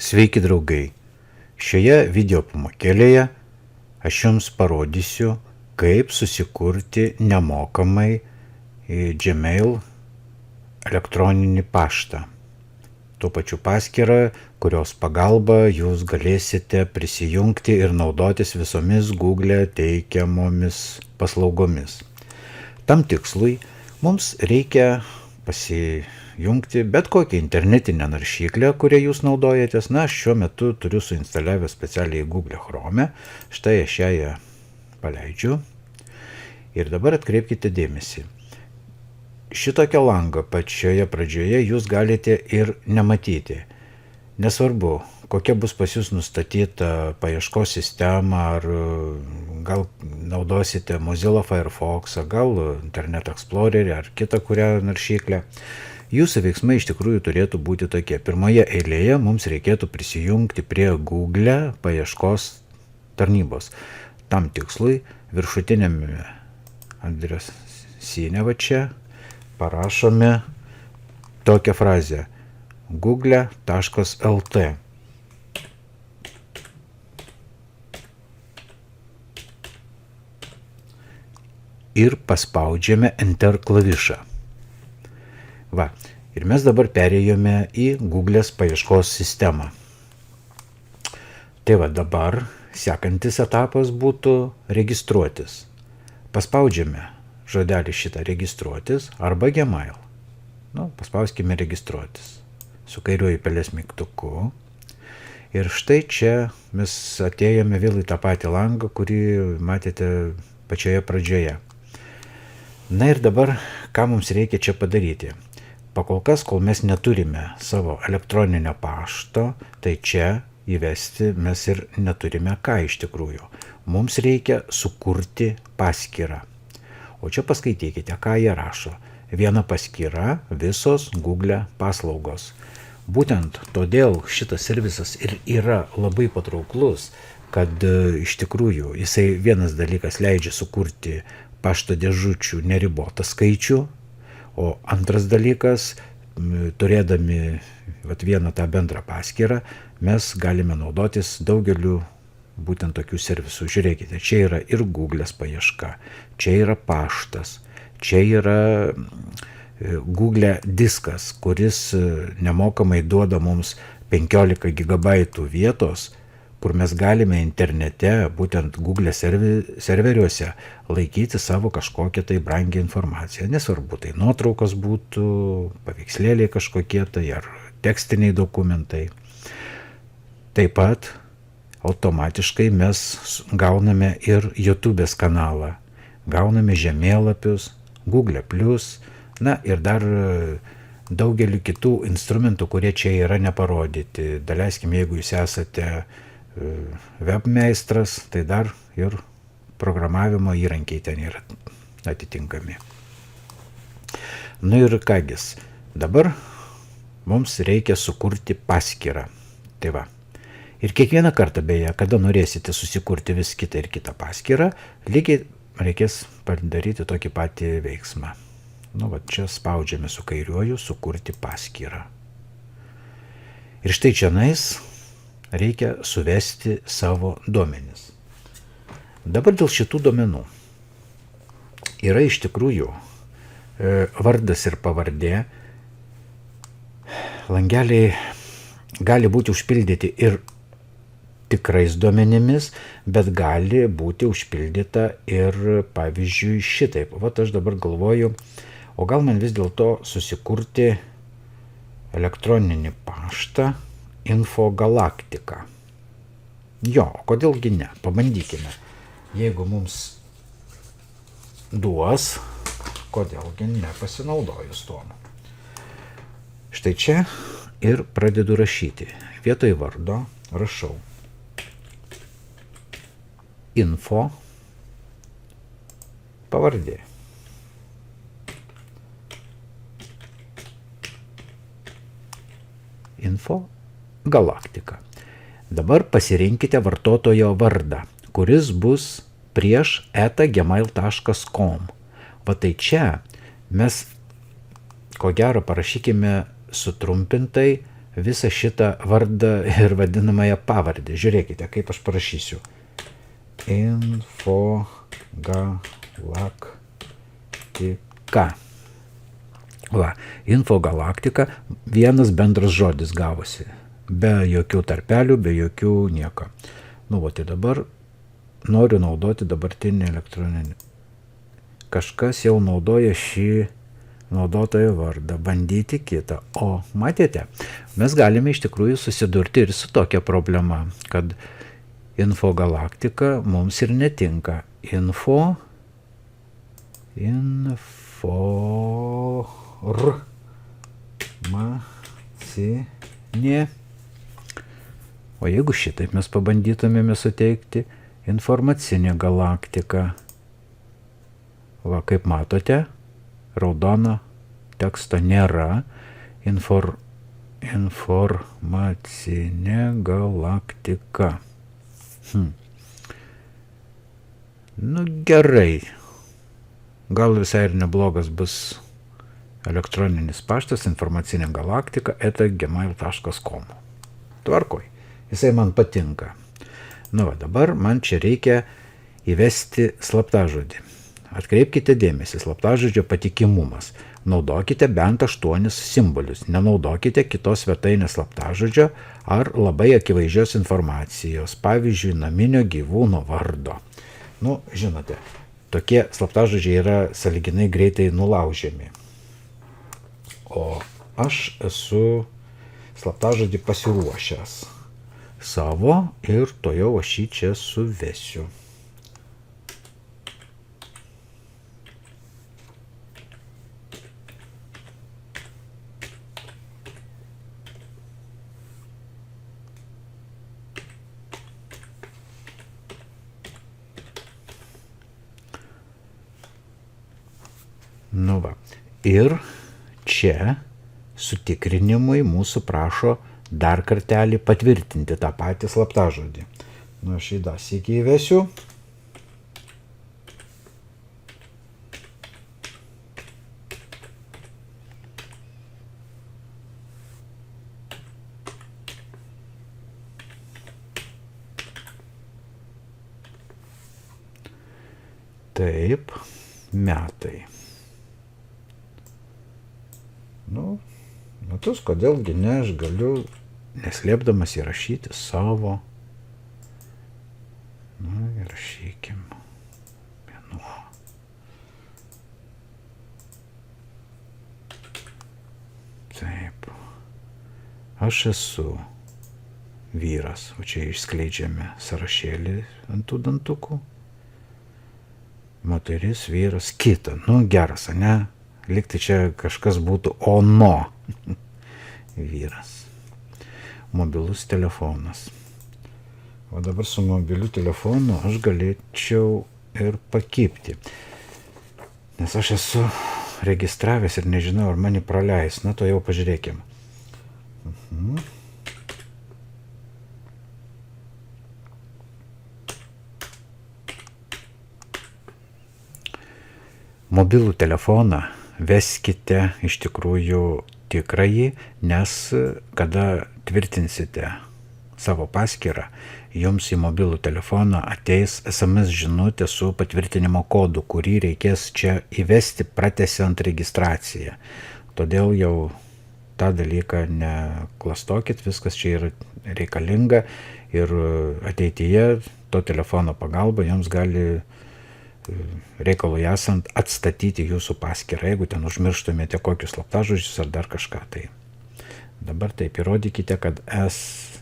Sveiki draugai! Šioje video pamokėlėje aš jums parodysiu, kaip susikurti nemokamai Gmail elektroninį paštą. Tuo pačiu paskyrą, kurios pagalba jūs galėsite prisijungti ir naudotis visomis Google teikiamomis paslaugomis. Tam tikslui mums reikia pasijungti bet kokią internetinę naršyklę, kurią jūs naudojatės. Aš šiuo metu turiu suinstaliavęs specialiai Google Chrome. Štai aš ją paleidžiu. Ir dabar atkreipkite dėmesį. Šitokio lango pačioje pradžioje jūs galite ir nematyti. Nesvarbu, kokia bus pas jūs nustatyta paieškos sistema, ar gal naudosite Mozilla Firefox, gal Internet Explorerį, ar kitą kurią naršyklę. Jūsų veiksmai iš tikrųjų turėtų būti tokie. Pirmoje eilėje mums reikėtų prisijungti prie Google paieškos tarnybos. Tam tikslui viršutinėme adresyne va čia parašome tokią frazę google.lt. Ir paspaudžiame Enter klavišą. Va, ir mes dabar perėjome į Google'ės paieškos sistemą. Tai va, dabar sekantis etapas būtų registruotis. Paspaudžiame žodelį šitą registruotis arba Gmail. Paspauskime registruotis su kairiuoju pelės mygtuku. Ir štai čia mes atėjome vėl į tą patį langą, kurį matėte pačioje pradžioje. Na ir dabar, ką mums reikia čia padaryti? Pakol kas, kol mes neturime savo elektroninio pašto, tai čia įvesti mes ir neturime ką iš tikrųjų. Mums reikia sukurti paskyrą. O čia paskaitykite, ką jie rašo. Viena paskyra, visos Google paslaugos. Būtent todėl šitas servisas ir yra labai patrauklus, kad iš tikrųjų jisai vienas dalykas leidžia sukurti pašto dėžučių neribotą skaičių, o antras dalykas, turėdami vieną tą bendrą paskyrą, mes galime naudotis daugeliu būtent tokių servisų. Žiūrėkite, čia yra ir Google'ės paieška, čia yra paštas, čia yra Google diskas, kuris nemokamai duoda mums 15 GB vietos, kur mes galime internete, būtent Google serveriuose, laikyti savo kažkokią tai brangią informaciją. Nesvarbu, tai nuotraukos būtų, paveikslėliai kažkokie tai, ar tekstiniai dokumentai. Taip pat automatiškai mes gauname ir YouTube'ės kanalą, gauname žemėlapius, Google+, ir dar daugelį kitų instrumentų, kurie čia yra neparodyti. Daleiskim, jeigu jūs esate webmeistras, tai dar ir programavimo įrankiai ten yra atitinkami. Ir kągis, dabar mums reikia sukurti paskyrą. Tai va. Ir kiekvieną kartą, beje, kada norėsite susikurti vis kitą ir kitą paskyrą, lygiai reikės padaryti tokį patį veiksmą. Čia spaudžiame su kairiuoju sukurti paskyrą. Ir štai čianais reikia suvesti savo duomenis. Dabar dėl šitų duomenų yra iš tikrųjų vardas ir pavardė. Langeliai gali būti užpildyti ir tikrais duomenimis, bet gali būti užpildyta ir, pavyzdžiui, šitaip. Aš dabar galvoju, o gal man vis dėlto susikurti elektroninį paštą Infogalaktika. Jo, kodėlgi ne? Pabandykime. Jeigu mums duos, kodėlgi nepasinaudojus tuom. Štai čia ir pradedu rašyti. Vietoj vardo rašau info pavardė. Infogalaktika. Dabar pasirinkite vartotojo vardą, kuris bus prieš @gmail.com. Tai čia mes, ko gero, parašykime sutrumpintai visą šitą vardą ir vadinamąją pavardę. Žiūrėkite, kaip aš parašysiu. Infogalaktika. Va, infogalaktika, vienas bendras žodis gavosi. Be jokių tarpelių, be jokių nieko. Nu, tai dabar noriu naudoti dabartinį elektroninį. Kažkas jau naudoja šį naudotojo vardą, bandyti kitą. O, matėte, mes galime iš tikrųjų susidurti ir su tokia problema, kad infogalaktika mums ir netinka. Informacinė. O jeigu šitaip mes pabandytumėme suteikti informacinė galaktika. Va, kaip matote, raudono teksto nėra. Informacinė galaktika. Nu gerai. Gal visai ir neblogas bus elektroninis paštas informacinė galaktika @gmail.com. Tvarkoj. Jisai man patinka. Nu, va, dabar man čia reikia įvesti slaptažodį. Atkreipkite dėmesį, slaptažodžio patikimumas. Naudokite bent 8 simbolius. Nenaudokite kitos svetainės slaptažodžio ar labai akivaizdžios informacijos, pavyzdžiui, naminio gyvūno vardo. Nu, žinote, tokie slaptažodžiai yra sąlyginai greitai nulaužiami. O aš esu slaptažodį pasiruošęs savo ir tojau aš jį čia suvesiu. Nu va. Ir čia sutikrinimui mūsų prašo dar kartelį patvirtinti tą patį slaptažodį. Nu, aš jį dar sykį įvesiu. Taip, metai. Nu, metus, kodėlgi ne, aš galiu neslėpdamas įrašyti savo. Nu, įrašykim. Mėnuo. Taip. Aš esu vyras, o čia išskleidžiame sąrašėlį ant tų dantukų. Moteris, vyras, kita. Nu, geras, ane? Liktai čia kažkas būtų ono. Vyras. Mobilus telefonas. O dabar su mobiliu telefonu aš galėčiau ir pakibti. Nes aš esu registravęs ir nežinau, ar mane praleis. Na, to jau pažiūrėkim. Mobilų telefoną veskite iš tikrųjų tikrąjį, nes kada tvirtinsite savo paskyrą, jums į mobilų telefoną ateis SMS žinutė su patvirtinimo kodu, kurį reikės čia įvesti pratęsiant registraciją. Todėl jau tą dalyką neklastokit, viskas čia yra reikalinga ir ateityje to telefono pagalba jums gali reikalui esant atstatyti jūsų paskyrą, jeigu ten užmirštumėte kokius slaptažodžius ar dar kažką. Tai dabar taip įrodykite, kad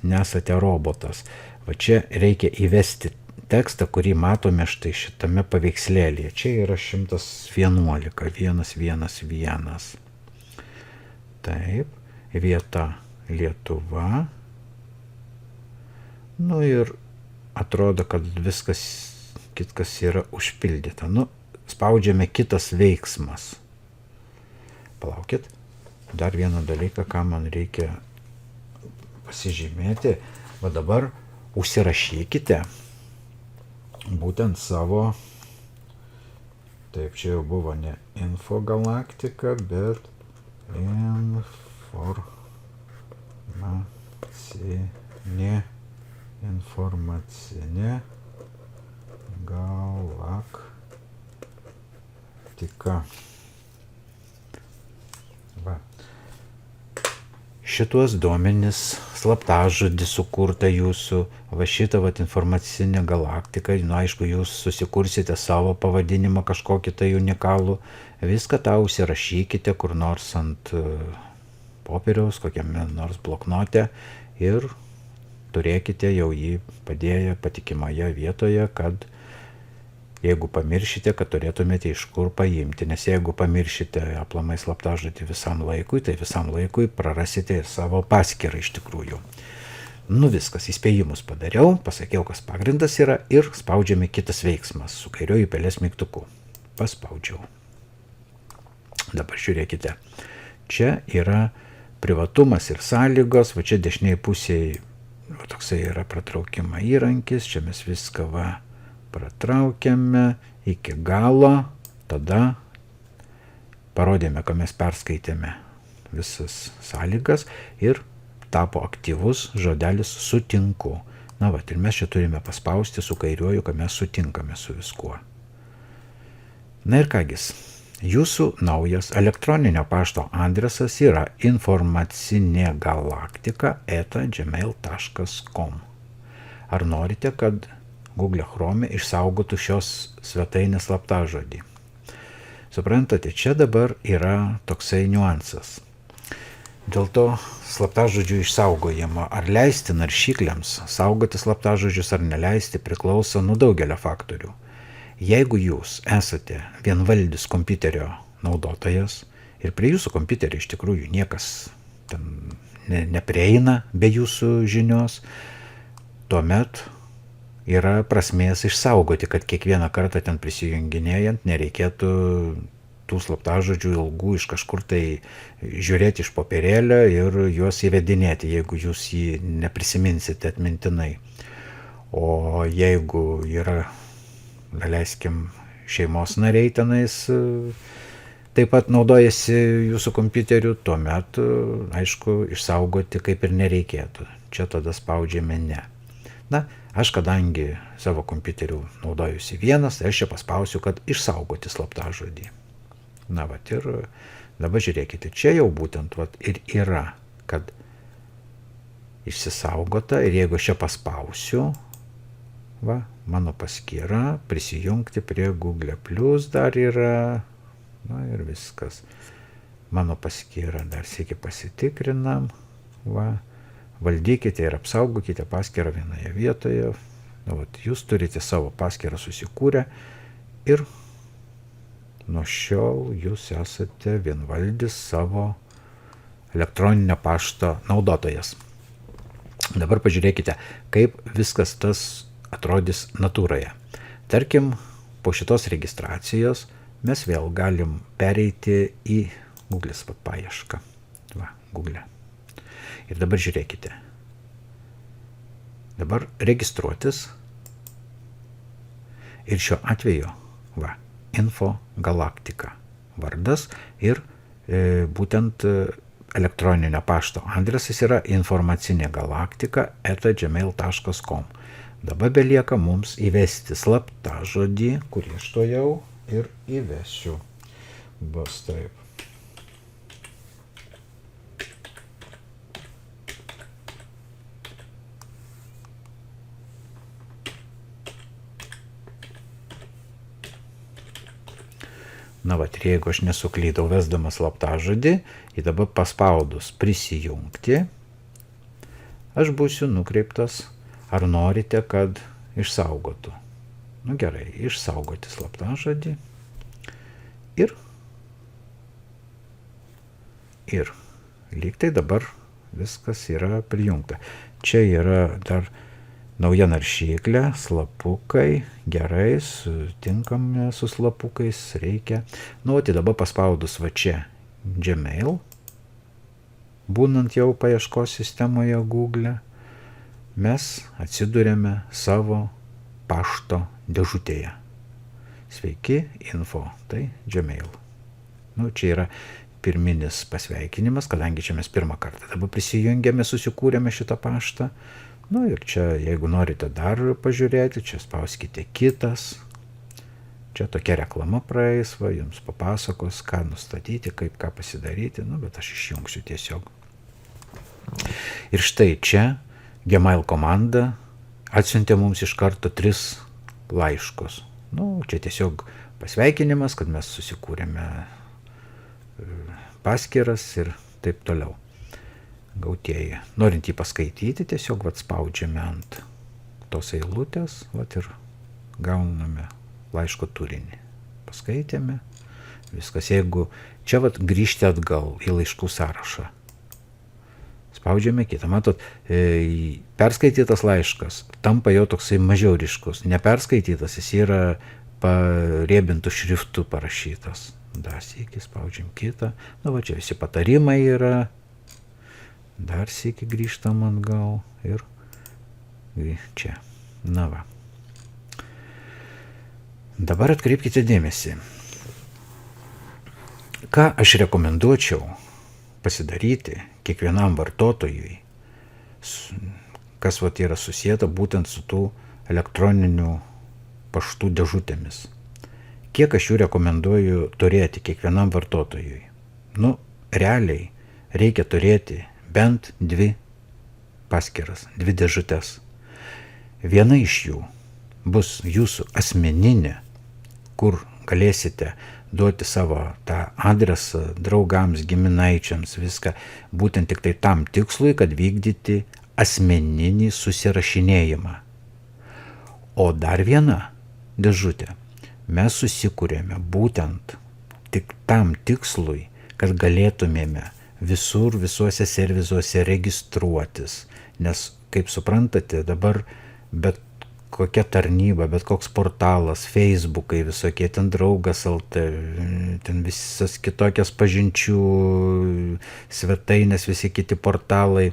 nesate robotas. Va čia reikia įvesti tekstą, kurį matome štai šitame paveikslėlyje. Čia yra 111, 111. Taip, vieta Lietuva. Nu ir atrodo, kad viskas kitkas yra užpildyta. Nu, spaudžiame kitas veiksmas. Palaukit. Dar vieną dalyką, ką man reikia pasižymėti. Va dabar užsirašykite būtent savo, taip, čia jau buvo ne infogalaktika, bet informacinė informacinė galaktika. Va. Šituos duomenis, slaptažodį sukurta jūsų, va šitą informacinę galaktiką, aišku, jūs susikursite savo pavadinimą kažkokį tai unikalų, viską tą užsirašykite kur nors ant popieriaus, kokiame nors bloknote ir turėkite jau jį padėję patikimoje vietoje, kad jeigu pamiršite, kad turėtumėte iš kur paimti, nes jeigu pamiršite aplamai slaptažodį visam laikui, tai visam laikui prarasite ir savo paskyrą iš tikrųjų. Viskas, įspėjimus padariau, pasakiau, kas pagrindas yra ir spaudžiame kitas veiksmas su kairiuoju pelės mygtuku. Paspaudžiau. Dabar žiūrėkite, čia yra privatumas ir sąlygos, va čia dešiniai pusėje toksai yra pratraukimo įrankis, čia mes viską pratraukiame iki galo, tada parodėme, kad mes perskaitėme visas sąlygas ir tapo aktyvus žodelis sutinku. Ir mes čia turime paspausti su kairiuoju, kad mes sutinkame su viskuo. Ir kągis, jūsų naujas elektroninio pašto adresas yra informacinėgalaktika@gmail.com. Ar norite, kad Google Chrome išsaugotų šios svetainės slaptažodį? Suprantate, čia dabar yra toksai niuansas. Dėl to slaptažodžių išsaugojimo, ar leisti naršyklėms saugoti slaptažodžius ar neleisti, priklauso nuo daugelio faktorių. Jeigu jūs esate vienvaldis kompiuterio naudotojas ir prie jūsų kompiuterio iš tikrųjų niekas ten neprieina be jūsų žinios, tuomet yra prasmės išsaugoti, kad kiekvieną kartą ten prisijunginėjant nereikėtų tų slaptažodžių ilgų iš kažkur tai žiūrėti iš popierėlio ir juos įvedinėti, jeigu jūs jį neprisiminsite atmintinai. O jeigu yra, leiskim, šeimos nariai tenais taip pat naudojasi jūsų kompiuteriu, tuomet, aišku, išsaugoti kaip ir nereikėtų. Čia tada spaudžiame ne. Aš kadangi savo kompiuteriu naudojusi vienas, tai aš čia paspausiu, kad išsaugoti slaptažodį. Ir dabar žiūrėkite, čia jau būtent ir yra, kad išsisaugota ir jeigu aš čia paspausiu, mano paskyra, prisijungti prie Google Plus dar yra, ir viskas. Mano paskyra dar sėki pasitikrinam, valdykite ir apsaugokite paskyrą vienoje vietoje. Jūs turite savo paskyrą susikūrę ir nuo šiol jūs esate vienvaldis savo elektroninio pašto naudotojas. Dabar pažiūrėkite, kaip viskas tas atrodys natūroje. Tarkim, po šitos registracijos mes vėl galim pereiti į Google'ės paiešką. Google. Ir dabar žiūrėkite. Dabar registruotis. Ir šiuo atveju, info galaktika vardas ir būtent elektroninio pašto adresas yra informacinėgalaktika@gmail.com. Dabar belieka mums įvesti slaptažodį, kurį aš to jau ir įvesiu. Bus taip. Ir jeigu aš nesuklydau vesdamas slaptažodį, ir dabar paspaudus prisijungti, aš būsiu nukreiptas, ar norite, kad išsaugotų. Gerai, išsaugoti slaptažodį ir lyg tai dabar viskas yra prijungta. Čia yra dar nauja naršyklė, slapukai, gerai, sutinkame su slapukais, reikia. Tai dabar paspaudus čia Gmail, būnant jau paieškos sistemoje Google, mes atsiduriame savo pašto dėžutėje. Sveiki, info, tai Gmail. Čia yra pirminis pasveikinimas, kadangi čia mes pirmą kartą dabar prisijungėme, susikūrėme šitą paštą. Nu ir čia, jeigu norite dar pažiūrėti, čia spauskite kitas. Čia tokia reklama praeis, va, jums papasakos, ką nustatyti, kaip ką pasidaryti, nu, bet aš išjungsiu tiesiog. Ir štai čia Gmail komanda atsiuntė mums iš karto 3 laiškus. Nu, čia tiesiog pasveikinimas, kad mes susikūrėme paskyras ir taip toliau. Gautieji. Norint jį paskaityti, tiesiog vat, spaudžiame ant tos eilutės, vat, ir gauname laiško turinį. Paskaitėme, viskas. Jeigu čia vat, grįžti atgal į laiškų sąrašą, spaudžiame kitą. Matot, perskaitytas laiškas tampa jau toksai mažiau ryškus. Neperskaitytas, jis yra pariebintų šriftų parašytas. Dar sykį spaudžiam kitą. Nu, va, čia visi patarimai yra. Dar sykį grįžtam atgal ir čia. Na va. Dabar atkreipkite dėmesį. Ką aš rekomenduočiau pasidaryti kiekvienam vartotojui, kas vat yra susijęta būtent su tų elektroninių paštų dėžutėmis. Kiek aš jų rekomenduoju turėti kiekvienam vartotojui? Nu, realiai reikia turėti bent 2 paskyras, 2 dėžutes. Viena iš jų bus jūsų asmeninė, kur galėsite duoti savo tą adresą draugams, giminaičiams, viską, būtent tik tai tam tikslui, kad vykdyti asmeninį susirašinėjimą. O dar viena dėžutė mes susikūrėme būtent tik tam tikslui, kad galėtumėme visur, visuose servisuose registruotis. Nes, kaip suprantate, dabar bet kokia tarnyba, bet koks portalas, Facebookai, visokie ten draugas LT, ten visas kitokias pažinčių svetainės, visi kiti portalai,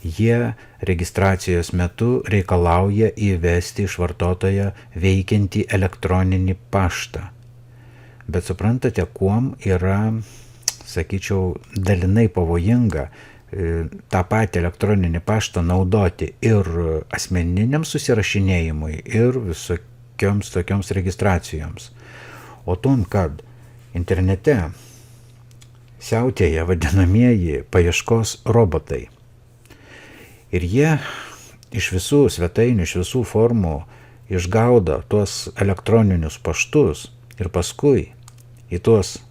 jie registracijos metu reikalauja įvesti iš vartotojo veikiantį elektroninį paštą. Bet suprantate, kuom yra, sakyčiau, dalinai pavojinga tą patį elektroninį paštą naudoti ir asmeniniam susirašinėjimui, ir visokioms tokioms registracijoms. O tom, kad internete siautėja vadinamieji paieškos robotai. Ir jie iš visų svetainių, iš visų formų išgauda tuos elektroninius paštus ir paskui į tuos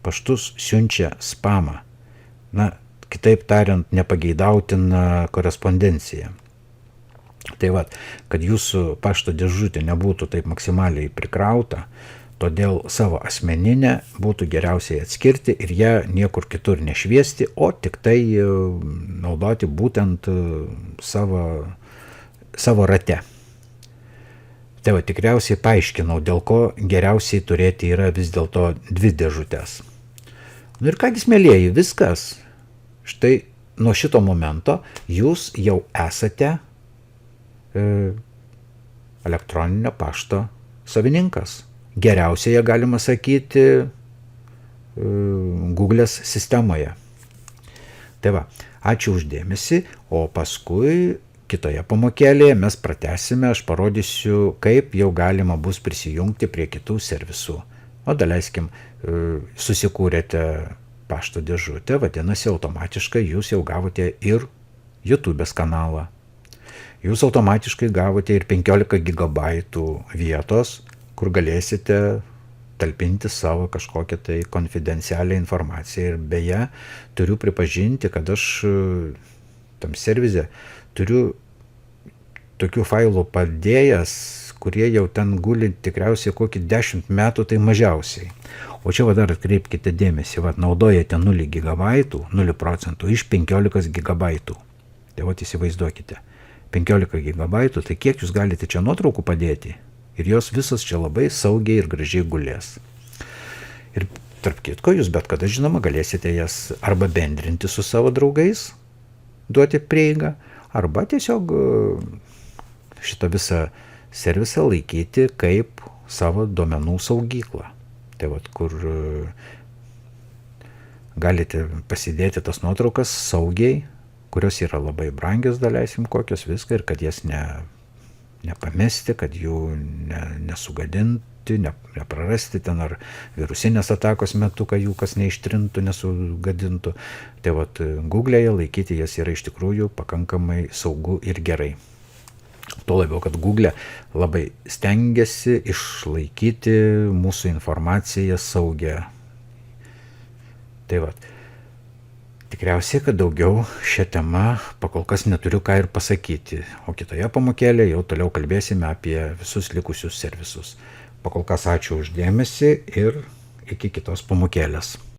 paštus siunčia spamą. Na, kitaip tariant, nepageidautiną korespondenciją. Tai va, kad jūsų pašto dėžutė nebūtų taip maksimaliai prikrauta, todėl savo asmeninę būtų geriausiai atskirti ir ją niekur kitur nešviesti, o tik tai naudoti būtent savo rate. Tai va, tikriausiai paaiškinau, dėl ko geriausiai turėti yra vis dėlto 2 dėžutės. Nu ir kągi, mielieji, viskas. Štai nuo šito momento jūs jau esate elektroninio pašto savininkas. Geriausiai galima sakyti Google'ės sistemoje. Tai va, ačiū uždėmesį, o paskui kitoje pamokėlėje mes pratęsime, aš parodysiu, kaip jau galima bus prisijungti prie kitų servisų. O daleiskim, susikūrėte pašto dėžutę, vadinasi, automatiškai jūs jau gavote ir YouTube'ės kanalą. Jūs automatiškai gavote ir 15 GB vietos, kur galėsite talpinti savo kažkokią tai konfidencialią informaciją. Ir beje, turiu pripažinti, kad aš tam servise turiu tokių failų padėjęs, kurie jau ten guli tikriausiai kokį 10 metų, tai mažiausiai. O čia va dar atkreipkite dėmesį, va, naudojate 0 GB, 0% iš 15 GB. Tai va, įsivaizduokite, 15 GB, tai kiek jūs galite čia nuotraukų padėti? Ir jos visos čia labai saugiai ir gražiai gulės. Ir tarp kitko, jūs bet kada, žinoma, galėsite jas arba bendrinti su savo draugais, duoti prieigą, arba tiesiog šitą visą servisą laikyti kaip savo duomenų saugyklą. Tai vat, kur galite pasidėti tas nuotraukas saugiai, kurios yra labai brangios, daleisim kokios viską, ir kad jas nepamesti, kad jų nesugadinti, neprarasti ten, ar virusinės atakos metu, kad jų kas neištrintų, nesugadintų. Tai vat Google'e laikyti jas yra iš tikrųjų pakankamai saugu ir gerai. Tuo labiau, kad Google labai stengiasi išlaikyti mūsų informaciją saugią. Tai vat. Tikriausiai, kad daugiau šią temą pakol kas neturiu ką ir pasakyti, o kitoje pamokėlėje jau toliau kalbėsime apie visus likusius servisus. Pakol kas ačiū už dėmesį ir iki kitos pamokėlės.